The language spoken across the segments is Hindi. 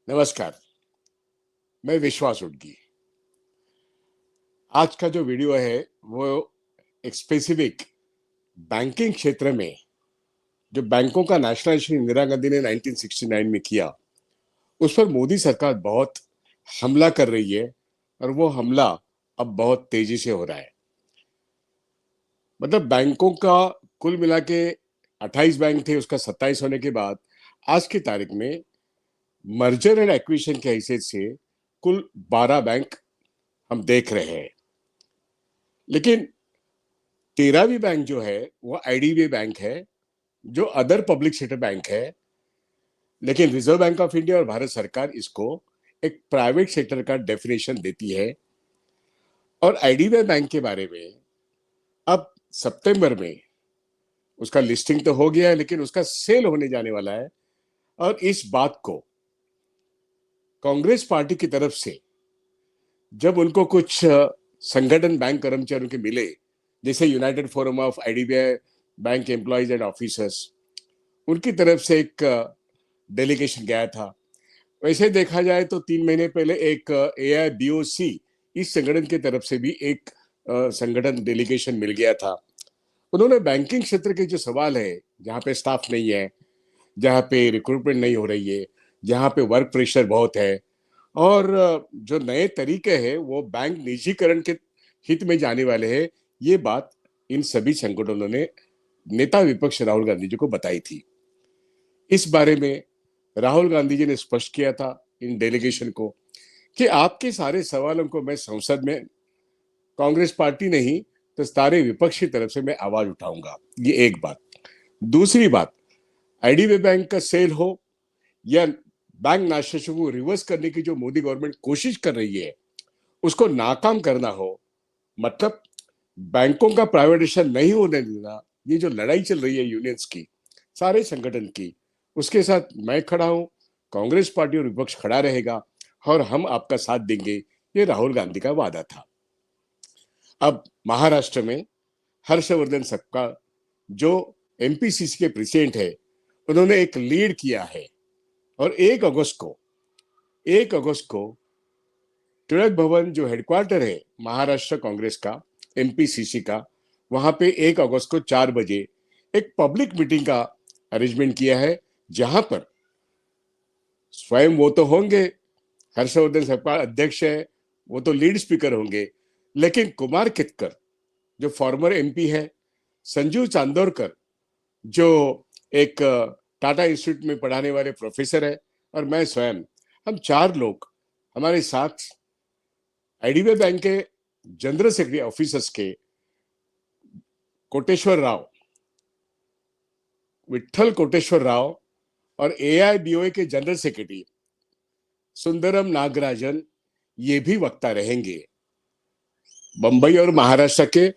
नमस्कार। मैं विश्वास उडगी। आज का जो वीडियो है वो एक स्पेसिफिक बैंकिंग क्षेत्र में जो बैंकों का नेशनलाइजेशन इंदिरा गांधी ने 1969 में किया, उस पर मोदी सरकार बहुत हमला कर रही है और वो हमला अब बहुत तेजी से हो रहा है। मतलब बैंकों का कुल मिला के 28 बैंक थे, उसका 27 होने के बाद आज की तारीख में मर्जर एंड एक्विजिशन के हैसियत से कुल 12 बैंक हम देख रहे हैं। लेकिन 13वीं बैंक जो है वो आईडीबीआई बैंक है, जो अदर पब्लिक सेक्टर बैंक है। लेकिन रिजर्व बैंक ऑफ इंडिया और भारत सरकार इसको एक प्राइवेट सेक्टर का डेफिनेशन देती है। और आईडीबीआई बैंक के बारे में अब सितंबर में उसका लिस्टिंग तो हो गया है, लेकिन उसका सेल होने जाने वाला है। और इस बात को कांग्रेस पार्टी की तरफ से जब उनको कुछ संगठन बैंक कर्मचारियों के मिले, जैसे United forum of IDBI bank employees and officers, उनकी तरफ से एक डेलीगेशन गया था। वैसे देखा जाए तो 3 महीने पहले एक AIBOC इस संगठन की तरफ से भी एक संगठन डेलीगेशन मिल गया था। उन्होंने बैंकिंग क्षेत्र के जो सवाल है, जहाँ पे स्टाफ नहीं है, जहाँ पे रिक्रूटमेंट नहीं हो रही है, जहाँ पे वर्क प्रेशर बहुत है, और जो नए तरीके हैं वो बैंक निजीकरण के हित में जाने वाले हैं, ये बात इन सभी संगठनों ने नेता विपक्ष राहुल गांधी जी को बताई थी। इस बारे में राहुल गांधी जी ने स्पष्ट किया था इन डेलीगेशन को कि आपके सारे सवालों को मैं संसद में कांग्रेस पार्टी नहीं तो सारे विपक्ष की तरफ से मैं आवाज उठाऊंगा। ये एक बात। दूसरी बात, आईडीबीआई बैंक का सेल हो या बैंक नेशनलाइजेशन को रिवर्स करने की जो मोदी गवर्नमेंट कोशिश कर रही है उसको नाकाम करना हो, मतलब बैंकों का प्राइवेटाइजेशन नहीं होने देना, ये जो लड़ाई चल रही है यूनियंस की, सारे संगठन की, उसके साथ मैं खड़ा हूं, कांग्रेस पार्टी और विपक्ष खड़ा रहेगा और हम आपका साथ देंगे। ये राहुल गांधी का वादा था। अब महाराष्ट्र में हर्षवर्धन सपकाळ, जो एमपीसीसी के प्रेसिडेंट है, उन्होंने एक लीड किया है और 1 अगस्त को टिळक भवन जो हेडक्वार्टर है महाराष्ट्र कांग्रेस का, एमपीसीसी का, वहां पे 1 अगस्त को 4 बजे एक पब्लिक मीटिंग का अरेंजमेंट किया है, जहां पर स्वयं वो तो होंगे, हर्षवर्धन सपकाळ अध्यक्ष है, वो तो लीड स्पीकर होंगे, लेकिन कुमार कितकर जो फॉर्मर एमपी है, संजीव चांदोरकर जो एक टाटा इंस्टीट्यूट में पढ़ाने वाले प्रोफेसर है, और मैं स्वयं, हम 4 लोग हमारे साथ आईडीबीआई बैंक के जनरल सेक्रेटरी ऑफिसर्स के कोटेश्वर राव, विठल कोटेश्वर राव, और AIBOA के जनरल सेक्रेटरी सुंदरम नागराजन, ये भी वक्ता रहेंगे। बंबई और महाराष्ट्र के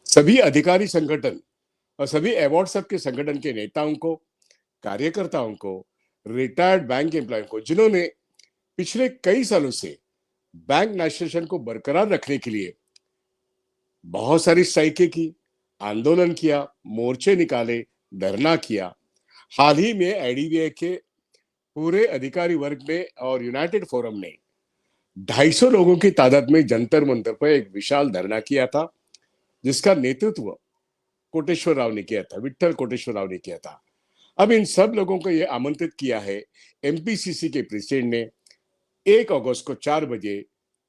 सभी अधिकारी संगठन और सभी अवार्ड सब के संगठन के नेताओं को, कार्यकर्ताओं को, रिटायर्ड बैंक एम्प्लॉय को, जिन्होंने पिछले कई सालों से बैंक नेशनलाइजेशन को बरकरार रखने के लिए बहुत सारी स्ट्राइकें की, आंदोलन किया, मोर्चे निकाले, धरना किया। हाल ही में आईडीबीआई के पूरे अधिकारी वर्ग ने और यूनाइटेड फोरम ने 250 लोगों की तादाद में जंतर मंतर पर एक विशाल धरना किया था, जिसका नेतृत्व कोटेश्वर राव ने किया था, विठल कोटेश्वर राव ने किया था। अब इन सब लोगों को यह आमंत्रित किया है एमपीसीसी के प्रेसिडेंट ने, 1 अगस्त को 4 बजे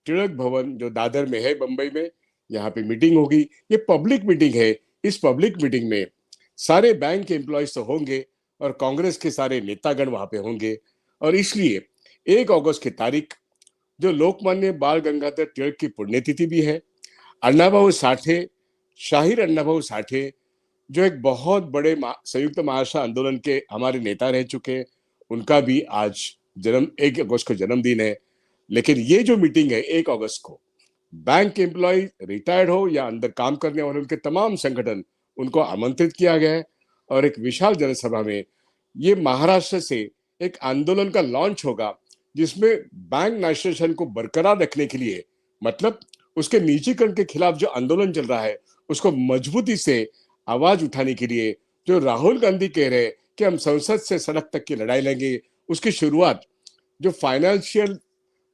टिळक भवन जो दादर में है बंबई में, यहाँ पे मीटिंग होगी। ये पब्लिक मीटिंग है। इस पब्लिक मीटिंग में सारे बैंक के एम्प्लॉयज तो होंगे और कांग्रेस के सारे नेतागण वहां पे होंगे। और इसलिए 1 अगस्त की तारीख जो लोकमान्य बाल गंगाधर तिलक की पुण्यतिथि भी है, अण्णाभाऊ साठे, शाहिर अण्णाभाऊ साठे, जो एक बहुत बड़े संयुक्त महाराष्ट्र आंदोलन के हमारे नेता रह चुके, उनका भी आज 1 अगस्त को जन्मदिन है। लेकिन ये जो मीटिंग है 1 अगस्त को, बैंक एम्प्लॉय रिटायर्ड हो या अंदर काम करने वाले उनके तमाम संगठन, उनको आमंत्रित किया गया है। और एक विशाल जनसभा में ये महाराष्ट्र से एक आंदोलन का लॉन्च होगा, जिसमें बैंक नेशनलाइजेशन को बरकरार रखने के लिए, मतलब उसके निजीकरण के खिलाफ जो आंदोलन चल रहा है उसको मजबूती से आवाज उठाने के लिए, जो राहुल गांधी कह रहे हैं कि हम संसद से सड़क तक की लड़ाई लेंगे, उसकी शुरुआत जो फाइनेंशियल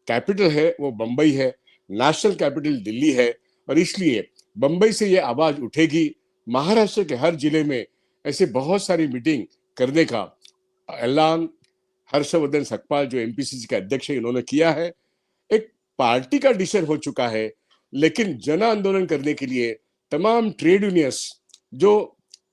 कैपिटल है वो बंबई है, नेशनल कैपिटल दिल्ली है, और इसलिए बंबई से ये आवाज उठेगी। महाराष्ट्र के हर जिले में ऐसे बहुत सारी मीटिंग करने का ऐलान हर्षवर्धन सकपाल जो एमपीसीसी के अध्यक्ष है इन्होंने किया है। एक पार्टी का डिसीजन हो चुका है, लेकिन जन आंदोलन करने के लिए तमाम ट्रेड यूनियंस जो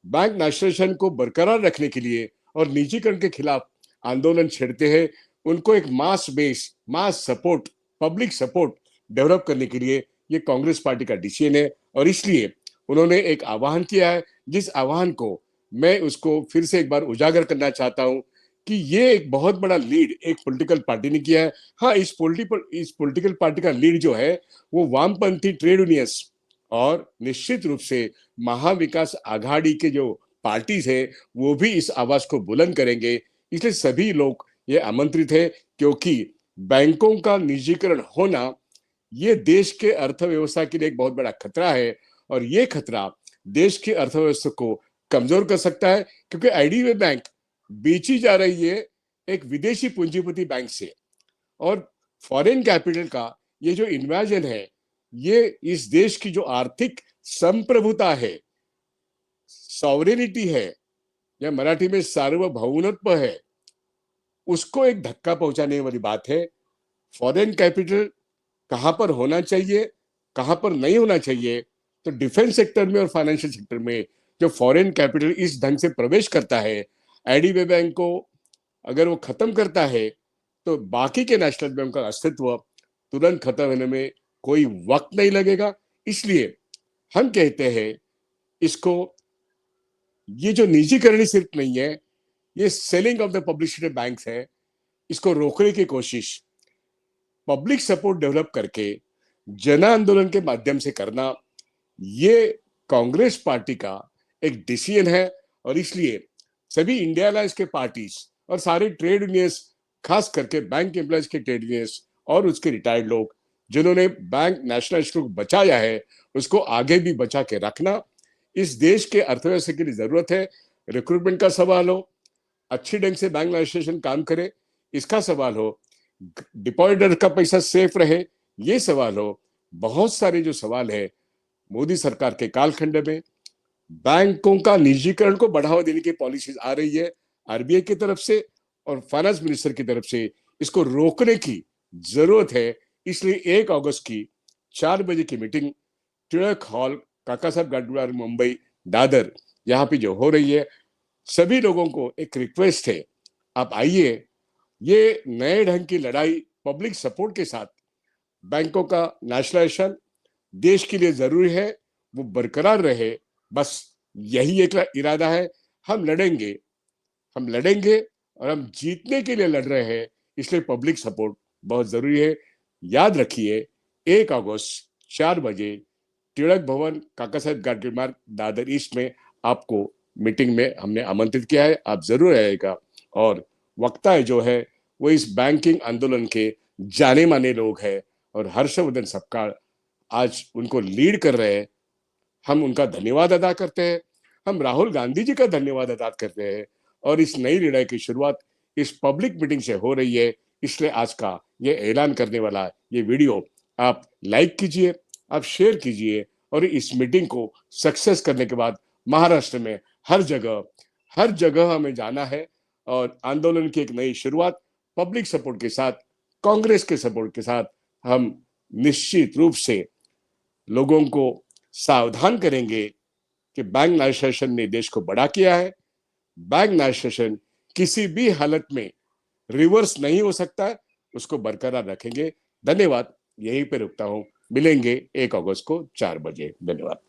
बैंक नेशनलाइजेशन को बरकरार रखने के लिए और निजीकरण के खिलाफ आंदोलन छेड़ते हैं, उनको एक मास सपोर्ट, पब्लिक सपोर्ट डेवलप करने के लिए ये कांग्रेस पार्टी का डिसीजन है। और इसलिए उन्होंने एक आह्वान किया है, जिस आह्वान को मैं उसको फिर से एक बार उजागर करना चाहता हूं कि ये एक बहुत बड़ा लीड एक पॉलिटिकल पार्टी ने किया है। हाँ, इस पॉलिटिकल पार्टी का लीड जो है वो वामपंथी ट्रेड यूनियंस और निश्चित रूप से महाविकास आघाड़ी के जो पार्टीज है वो भी इस आवाज को बुलंद करेंगे। इसलिए सभी लोग ये आमंत्रित है, क्योंकि बैंकों का निजीकरण होना ये देश के अर्थव्यवस्था के लिए एक बहुत बड़ा खतरा है, और ये खतरा देश की अर्थव्यवस्था को कमजोर कर सकता है, क्योंकि आईडीबीआई बैंक बेची जा रही है एक विदेशी पूंजीपति बैंक से, और फॉरेन कैपिटल का ये जो इन्वेजन है ये इस देश की जो आर्थिक संप्रभुता है, सॉवरेनिटी है, या मराठी में सार्वभौमत्व है, उसको एक धक्का पहुंचाने वाली बात है। फॉरेन कैपिटल कहां पर होना चाहिए, कहां पर नहीं होना चाहिए, तो डिफेंस सेक्टर में और फाइनेंशियल सेक्टर में जो फॉरेन कैपिटल इस ढंग से प्रवेश करता है, आईडीबीआई बैंक को अगर वो खत्म करता है तो बाकी के नेशनल बैंक का अस्तित्व तुरंत खत्म होने में कोई वक्त नहीं लगेगा। इसलिए हम कहते हैं इसको, ये जो निजीकरण सिर्फ नहीं है, ये selling of the public banks है, इसको रोकने की कोशिश पब्लिक सपोर्ट डेवलप करके जन आंदोलन के माध्यम से करना, ये कांग्रेस पार्टी का एक डिसीजन है। और इसलिए सभी इंडिया अलायंस के पार्टीज और सारे ट्रेड यूनियंस, खास करके बैंक एम्प्लॉयज के ट्रेड यूनियंस और उसके रिटायर्ड लोग जिन्होंने बैंक नेशनलाइजेशन को बचाया है, उसको आगे भी बचा के रखना इस देश के अर्थव्यवस्था के लिए जरूरत है। रिक्रूटमेंट का सवाल हो, अच्छी ढंग से बैंक नेशनलाइजेशन काम करे, इसका सवाल हो, डिपॉजिटर का पैसा सेफ रहे, ये सवाल हो, बहुत सारे जो सवाल है मोदी सरकार के कालखंड में बैंकों का निजीकरण को बढ़ावा देने की पॉलिसीज आ रही है आरबीआई की तरफ से और फाइनेंस मिनिस्टर की तरफ से, इसको रोकने की जरूरत है। इसलिए 1 अगस्त की 4 बजे की मीटिंग टिळक हॉल, काका साहब गाडगिल मुंबई दादर, यहाँ पे जो हो रही है, सभी लोगों को एक रिक्वेस्ट है, आप आइए। ये नए ढंग की लड़ाई पब्लिक सपोर्ट के साथ बैंकों का नेशनलाइजेशन देश के लिए जरूरी है, वो बरकरार रहे, बस यही एक इरादा है। हम लड़ेंगे और हम जीतने के लिए लड़ रहे हैं, इसलिए पब्लिक सपोर्ट बहुत जरूरी है। याद रखिए 1 अगस्त 4 बजे टिळक भवन, काका साहब गाडगिल मार्ग, दादर ईस्ट में आपको मीटिंग में हमने आमंत्रित किया है, आप जरूर आइएगा। और वक्ता जो है वो इस बैंकिंग आंदोलन के जाने माने लोग हैं, और हर्षवर्धन सकपाल आज उनको लीड कर रहे हैं। हम उनका धन्यवाद अदा करते हैं, हम राहुल गांधी जी का धन्यवाद अदा करते हैं, और इस नई लड़ाई की शुरुआत इस पब्लिक मीटिंग से हो रही है। इसलिए आज का ये ऐलान करने वाला ये वीडियो आप लाइक कीजिए, आप शेयर कीजिए, और इस मीटिंग को सक्सेस करने के बाद महाराष्ट्र में हर जगह हमें जाना है, और आंदोलन की एक नई शुरुआत पब्लिक सपोर्ट के साथ, कांग्रेस के सपोर्ट के साथ हम निश्चित रूप से लोगों को सावधान करेंगे कि बैंक नेशनलाइजेशन ने देश को बड़ा किया है। बैंक नेशनलाइजेशन किसी भी हालत में रिवर्स नहीं हो सकता, उसको बरकरार रखेंगे। धन्यवाद, यहीं पे रुकता हूं, मिलेंगे 1 अगस्त को 4 बजे। धन्यवाद।